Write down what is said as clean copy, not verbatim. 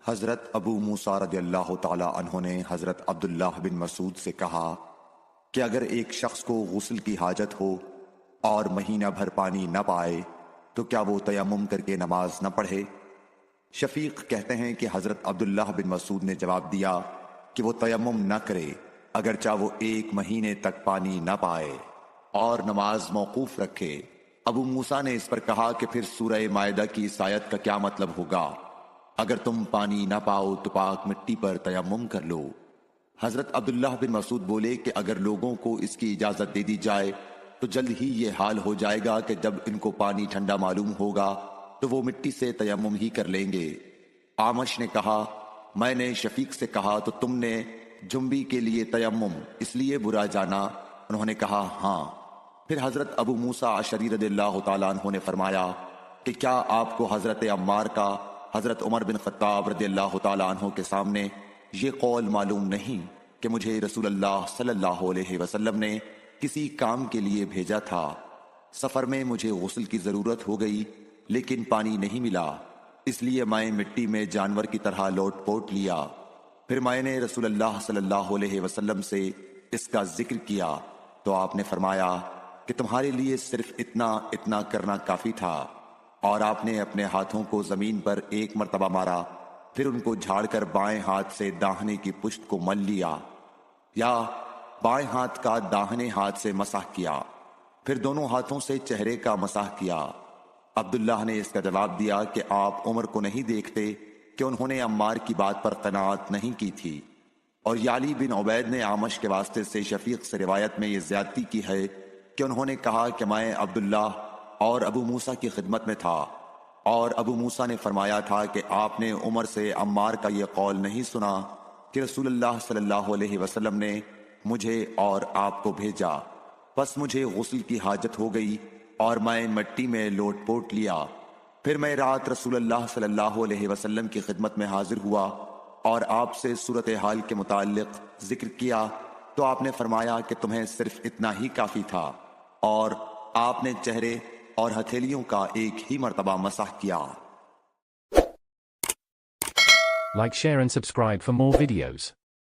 حضرت ابو موسیٰ رضی اللہ تعالی عنہ نے حضرت عبداللہ بن مسعود سے کہا کہ اگر ایک شخص کو غسل کی حاجت ہو اور مہینہ بھر پانی نہ پائے تو کیا وہ تیمم کر کے نماز نہ پڑھے؟ شفیق کہتے ہیں کہ حضرت عبداللہ بن مسعود نے جواب دیا کہ وہ تیمم نہ کرے اگرچہ وہ 1 مہینے تک پانی نہ پائے اور نماز موقوف رکھے۔ ابو موسیٰ نے اس پر کہا کہ پھر سورہ مائدہ کی اس آیت کا کیا مطلب ہوگا؟ اگر تم پانی نہ پاؤ تو پاک مٹی پر تیمم کر لو۔ حضرت عبداللہ بن مسعود بولے کہ اگر لوگوں کو اس کی اجازت دے دی جائے تو جلد ہی یہ حال ہو جائے گا کہ جب ان کو پانی ٹھنڈا معلوم ہوگا تو وہ مٹی سے تیمم ہی کر لیں گے۔ آمش نے کہا میں نے شفیق سے کہا تو تم نے جنبی کے لیے تیمم اس لیے برا جانا؟ انہوں نے کہا ہاں۔ پھر حضرت ابو موسیٰ اشعری رضی اللہ تعالیٰ عنہ نے فرمایا کہ کیا آپ کو حضرت عمار کا حضرت عمر بن خطاب رضی اللہ تعالیٰ عنہ کے سامنے یہ قول معلوم نہیں کہ مجھے رسول اللہ صلی اللہ علیہ وسلم نے کسی کام کے لیے بھیجا تھا، سفر میں مجھے غسل کی ضرورت ہو گئی لیکن پانی نہیں ملا، اس لیے میں مٹی میں جانور کی طرح لوٹ پوٹ لیا۔ پھر میں نے رسول اللہ صلی اللہ علیہ وسلم سے اس کا ذکر کیا تو آپ نے فرمایا کہ تمہارے لیے صرف اتنا کرنا کافی تھا، اور آپ نے اپنے ہاتھوں کو زمین پر 1 مرتبہ مارا، پھر ان کو جھاڑ کر بائیں ہاتھ سے داہنے کی پشت کو مل لیا یا بائیں ہاتھ کا داہنے ہاتھ سے مسح کیا، پھر دونوں ہاتھوں سے چہرے کا مسح کیا۔ عبداللہ نے اس کا جواب دیا کہ آپ عمر کو نہیں دیکھتے کہ انہوں نے عمار کی بات پر قناعت نہیں کی تھی؟ اور یعلی بن عبید نے آمش کے واسطے سے شفیق سے روایت میں یہ زیادتی کی ہے کہ انہوں نے کہا کہ میں عبداللہ اور ابو موسیٰ کی خدمت میں تھا، اور ابو موسیٰ نے فرمایا تھا کہ آپ نے عمر سے عمار کا یہ قول نہیں سنا کہ رسول اللہ صلی اللہ علیہ وسلم نے مجھے اور آپ کو بھیجا، پس مجھے غسل کی حاجت ہو گئی اور میں مٹی میں لوٹ پوٹ لیا، پھر میں رات رسول اللہ صلی اللہ علیہ وسلم کی خدمت میں حاضر ہوا اور آپ سے صورتحال کے متعلق ذکر کیا تو آپ نے فرمایا کہ تمہیں صرف اتنا ہی کافی تھا، اور آپ نے چہرے اور ہتھیلیوں کا 1 ہی مرتبہ مسح کیا۔ Like, share and subscribe for more videos.